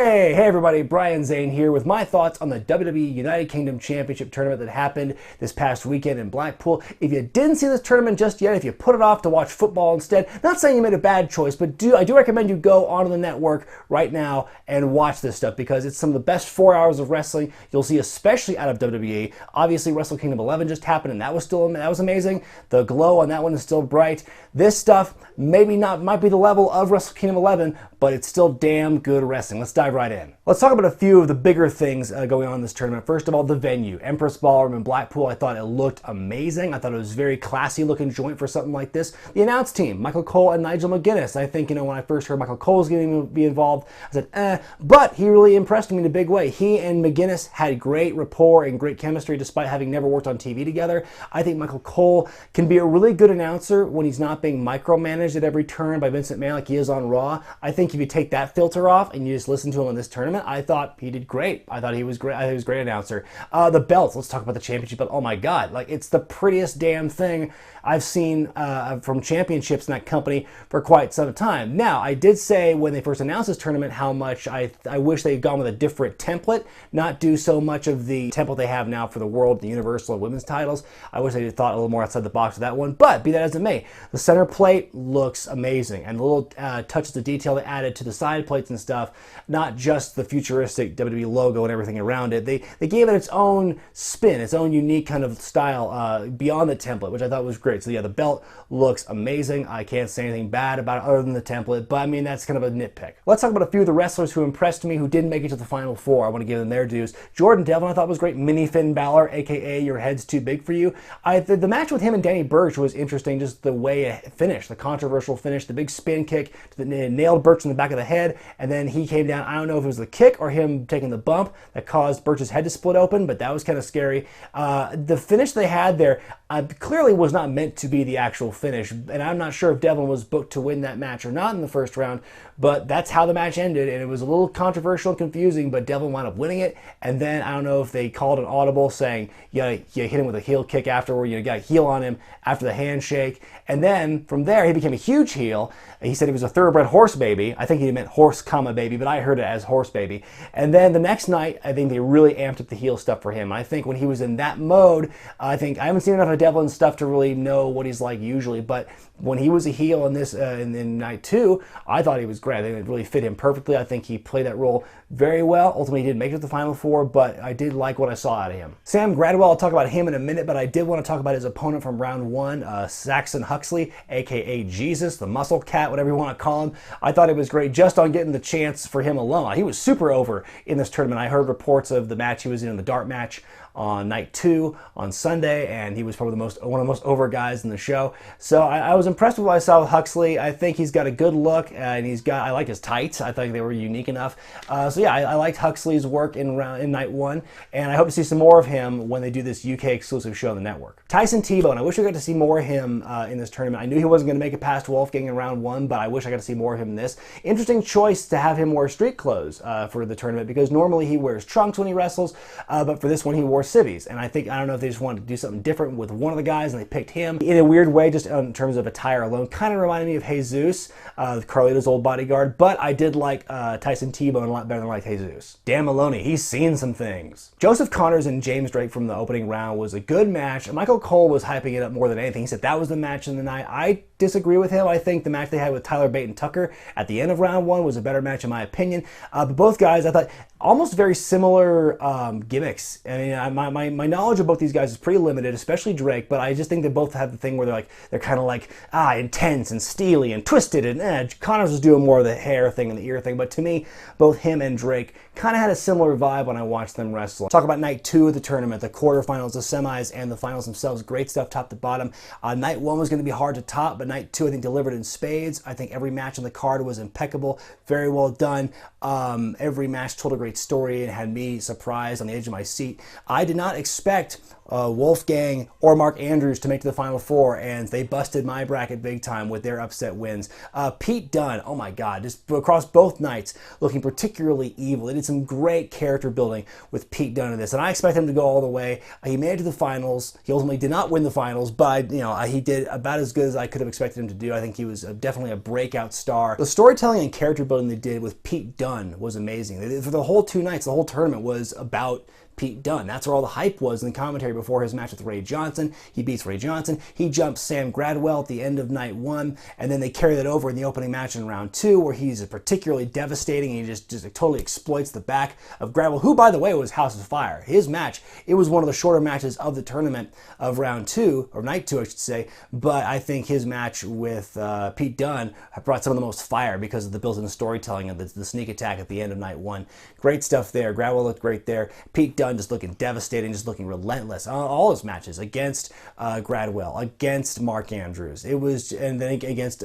Hey everybody, Brian Zane here with my thoughts on the WWE United Kingdom Championship Tournament that happened this past weekend in Blackpool. If you didn't see this tournament just yet, if you put it off to watch football instead, not saying you made a bad choice, but I do recommend you go onto the network right now and watch this stuff because it's some of the best 4 hours of wrestling you'll see, especially out of WWE. Obviously, Wrestle Kingdom 11 just happened and that was amazing. The glow on that one is still bright. This stuff might be the level of Wrestle Kingdom 11, but it's still damn good wrestling. Let's dive right in. Let's talk about a few of the bigger things going on in this tournament. First of all, the venue. Empress Ballroom in Blackpool. I thought it looked amazing. I thought it was a very classy looking joint for something like this. The announce team, Michael Cole and Nigel McGuinness. I think, when I first heard Michael Cole was going to be involved, I said, but he really impressed me in a big way. He and McGuinness had great rapport and great chemistry despite having never worked on TV together. I think Michael Cole can be a really good announcer when he's not being micromanaged at every turn by Vince McMahon like he is on Raw. I think if you take that filter off and you just listen to him in this tournament, I thought he did great. I thought he was great. I think he was a great announcer. The belts. Let's talk about the championship belt. Oh my God. It's the prettiest damn thing I've seen from championships in that company for quite some time. Now, I did say when they first announced this tournament how much I wish they had gone with a different template, not do so much of the template they have now for the World, the Universal, and Women's titles. I wish they had thought a little more outside the box with that one, but be that as it may, the center plate looks amazing, and the little touches of detail they added to the side plates and stuff, not just the futuristic WWE logo and everything around it. They gave it its own spin, its own unique kind of style beyond the template, which I thought was great. So yeah, the belt looks amazing. I can't say anything bad about it other than the template, but I mean, that's kind of a nitpick. Let's talk about a few of the wrestlers who impressed me who didn't make it to the Final Four. I want to give them their dues. Jordan Devlin I thought was great. Mini Finn Balor, aka your head's too big for you. The match with him and Danny Burch was interesting, just the way it finished, the controversial finish, the big spin kick, nailed Burch in the back of the head, and then he came down. I don't know if it was the kick or him taking the bump that caused Burch's head to split open, but that was kind of scary. The finish they had there clearly was not meant to be the actual finish, and I'm not sure if Devlin was booked to win that match or not in the first round, but that's how the match ended, and it was a little controversial and confusing, but Devlin wound up winning it, and then I don't know if they called an audible saying you hit him with a heel kick afterward, you got a heel on him after the handshake, and then from there he became a huge heel. He said he was a thoroughbred horse baby. I think he meant horse comma baby, but I heard it as horse baby. And then the next night, I think they really amped up the heel stuff for him. I think when he was in that mode, I haven't seen enough of Devlin's stuff to really know what he's like usually, but when he was a heel in this in night two, I thought he was great. I think it really fit him perfectly. I think he played that role very well. Ultimately, he didn't make it to the Final Four, but I did like what I saw out of him. Sam Gradwell, I'll talk about him in a minute, but I did want to talk about his opponent from round one, Saxon Huxley, aka Jesus, the Muscle Cat, whatever you want to call him. I thought it was great just on getting the chance for him alone. He was super over in this tournament. I heard reports of the match he was in the dart match on night two on Sunday, and he was probably one of the most over guys in the show. So I was impressed with what I saw with Huxley. I think he's got a good look, and I like his tights. I think they were unique enough. So yeah, I liked Huxley's work in night one, and I hope to see some more of him when they do this UK exclusive show on the network. Tyson Tebow, and I wish we got to see more of him in this tournament. I knew he wasn't going to make it past Wolfgang in round one, but I wish I got to see more of him in this. Interesting choice to have him wear street clothes for the tournament, because normally he wears trunks when he wrestles, but for this one he wore civvies, and I don't know if they just wanted to do something different with one of the guys and they picked him in a weird way, just in terms of attire alone. Kind of reminded me of Jesus, Carlito's old bodyguard, but I did like Tyson Tebow a lot better than I liked Jesus. Dan Maloney, he's seen some things. Joseph Connors and James Drake from the opening round was a good match. Michael Cole was hyping it up more than anything. He said that was the match of the night. I disagree with him. I think the match they had with Tyler Bate and Tucker at the end of round one was a better match in my opinion. But both guys, I thought, almost very similar gimmicks. I mean, my knowledge of both these guys is pretty limited, especially Drake, but I just think they both have the thing where they're kind of like intense and steely and twisted, and Connors was doing more of the hair thing and the ear thing, but to me, both him and Drake kind of had a similar vibe when I watched them wrestle. Talk about night two of the tournament, the quarterfinals, the semis, and the finals themselves. Great stuff top to bottom. Night one was going to be hard to top, but night two I think delivered in spades. I think every match on the card was impeccable, very well done. Every match told a great story and had me surprised on the edge of my seat. I did not expect Wolfgang or Mark Andrews to make to the Final Four, and they busted my bracket big time with their upset wins. Pete Dunne, oh my God, just across both nights, looking particularly evil. They did some great character building with Pete Dunne in this, and I expect him to go all the way. He made it to the finals. He ultimately did not win the finals, but he did about as good as I could have expected him to do. I think he was definitely a breakout star. The storytelling and character building they did with Pete Dunne was amazing. For the whole 2 nights, the whole tournament was about Pete Dunne. That's where all the hype was in the commentary before his match with Ray Johnson. He beats Ray Johnson. He jumps Sam Gradwell at the end of night 1, and then they carry that over in the opening match in round 2, where he's particularly devastating, and he just totally exploits the back of Gradwell, who, by the way, was House of Fire. His match, it was one of the shorter matches of the tournament of round 2, or night 2, I should say, but I think his match with Pete Dunne brought some of the most fire because of the built-in storytelling and the sneak attack at the end of night 1. Great stuff there. Gradwell looked great there. Pete Dunne just looking devastating, just looking relentless. All his matches against Gradwell, against Mark Andrews, and then against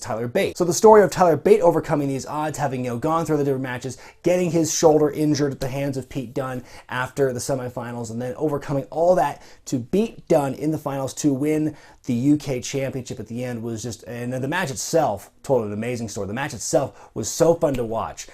Tyler Bate. So the story of Tyler Bate overcoming these odds, having gone through the different matches, getting his shoulder injured at the hands of Pete Dunne after the semifinals, and then overcoming all that to beat Dunne in the finals to win the UK Championship at the end was just, and the match itself told an amazing story. The match itself was so fun to watch.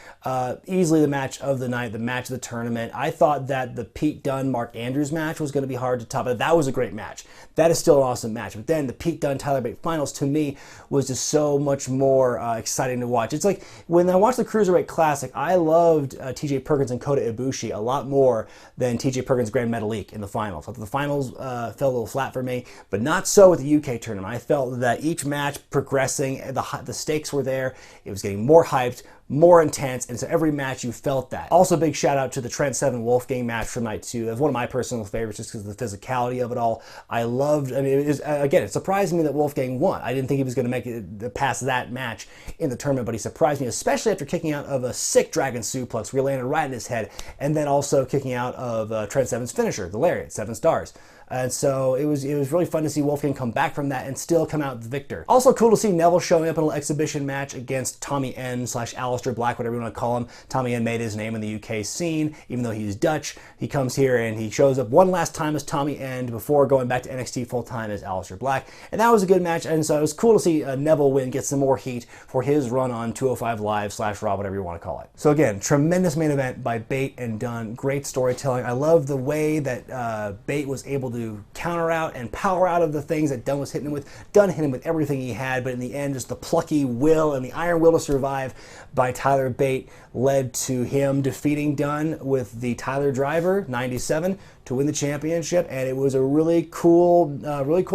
Easily the match of the night, the match of the tournament. I thought that the Pete Dunne Mark Andrews match was going to be hard to top, but that was a great match. That is still an awesome match. But then the Pete Dunne Tyler Bate finals, to me, was just so much more exciting to watch. It's like when I watched the Cruiserweight Classic, I loved TJ Perkins and Kota Ibushi a lot more than TJ Perkins Grand Metalik in the finals. I thought the finals fell a little flat for me, but not so with the UK tournament. I felt that each match progressing, the stakes were there. It was getting more hyped, more intense, and so every match you felt that. Also, big shout out to the Trent Seven Wolfgang match from night 2. That's one of my personal favorites just because of the physicality of it all. I loved, it surprised me that Wolfgang won. I didn't think he was going to make it past that match in the tournament, but he surprised me, especially after kicking out of a sick dragon suplex where he landed right in his head, and then also kicking out of Trent Seven's finisher, the Lariat, 7 stars. And so it was really fun to see Wolfgang come back from that and still come out the victor. Also cool to see Neville showing up in an exhibition match against Tommy N / Aleister Black, whatever you want to call him. Tommy N made his name in the UK scene, even though he's Dutch. He comes here and he shows up one last time as Tommy N before going back to NXT full-time as Aleister Black. And that was a good match, and so it was cool to see Neville win, get some more heat for his run on 205 Live / Raw, whatever you want to call it. So again, tremendous main event by Bate and Dunne. Great storytelling. I love the way that Bate was able to counter out and power out of the things that Dunne was hitting him with. Dunne hit him with everything he had, but in the end, just the plucky will and the iron will to survive by Tyler Bate led to him defeating Dunne with the Tyler Driver 97 to win the championship, and it was a really cool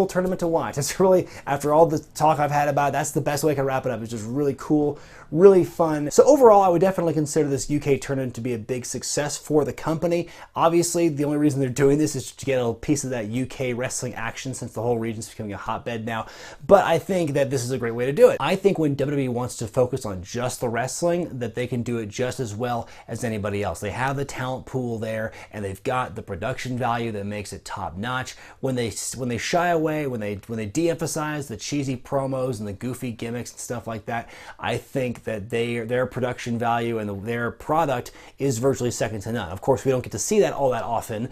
tournament to watch. It's really, after all the talk I've had about it, that's the best way I can wrap it up. It's just really cool, really fun. So overall, I would definitely consider this UK tournament to be a big success for the company. Obviously, the only reason they're doing this is to get a piece of that UK wrestling action, since the whole region's becoming a hotbed now. But I think that this is a great way to do it. I think when WWE wants to focus on just the wrestling, that they can do it just as well as anybody else. They have the talent pool there, and they've got the production value that makes it top notch. When they shy away, when they de-emphasize the cheesy promos and the goofy gimmicks and stuff like that, I think that their production value and their product is virtually second to none. Of course, we don't get to see that all that often,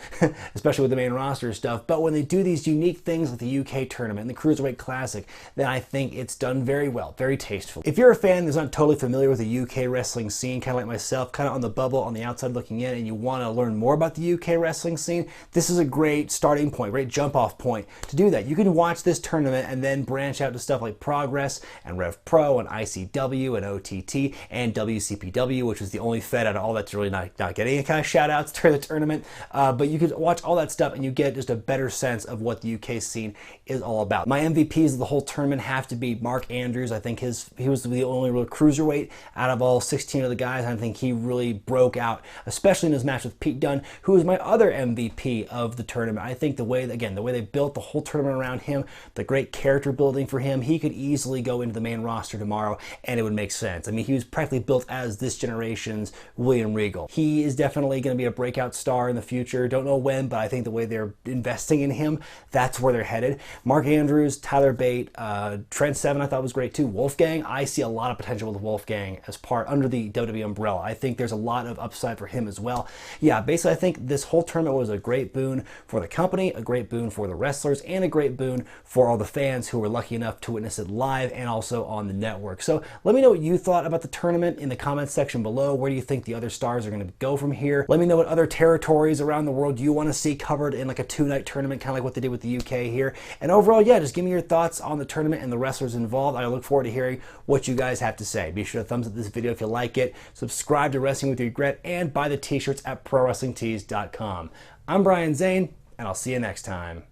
especially with the main roster stuff, but when they do these unique things like the UK tournament and the Cruiserweight Classic, then I think it's done very well, very tasteful. If you're a fan that's not totally familiar with the UK wrestling scene, kind of like myself, kind of on the bubble, on the outside looking in, and you want to learn more about the UK wrestling scene, this is a great starting point, great jump off point to do that. You can watch this tournament and then branch out to stuff like Progress and Rev Pro and ICW and OTT and WCPW, which is the only fed out of all that's really not getting any kind of shout outs during the tournament. But you could watch all that stuff and you get just a better sense of what the UK scene is all about. My MVPs of the whole tournament have to be Mark Andrews. I think he was the only real cruiserweight out of all 16 of the guys. I think he really broke out, especially in his match with Pete Dunne, who was my other MVP of the tournament. I think the way they built the whole tournament around him, the great character building for him, he could easily go into the main roster tomorrow and it would make sense. I mean, he was practically built as this generation's William Regal. He is definitely going to be a breakout star in the future. Don't know when, but I think the way they're investing in him, that's where they're headed. Mark Andrews, Tyler Bate, Trent Seven I thought was great too. Wolfgang, I see a lot of potential with Wolfgang as part under the WWE umbrella. I think there's a lot of upside for him as well. Yeah, basically I think this whole tournament was a great boon for the company, a great boon for the wrestlers, and a great boon for all the fans who were lucky enough to witness it live and also on the network. So let me know what you thought about the tournament in the comments section below. Where do you think the other stars are going to go from here? Let me know what other territories around the world you want to see covered in like a 2-night tournament, kind of like what they did with the UK here. And overall, yeah, just give me your thoughts on the tournament and the wrestlers involved. I look forward to hearing what you guys have to say. Be sure to thumbs up this video if you like it, subscribe to Wrestling with Regret, and buy the t-shirts at ProWrestlingTees.com. I'm Brian Zane, and I'll see you next time.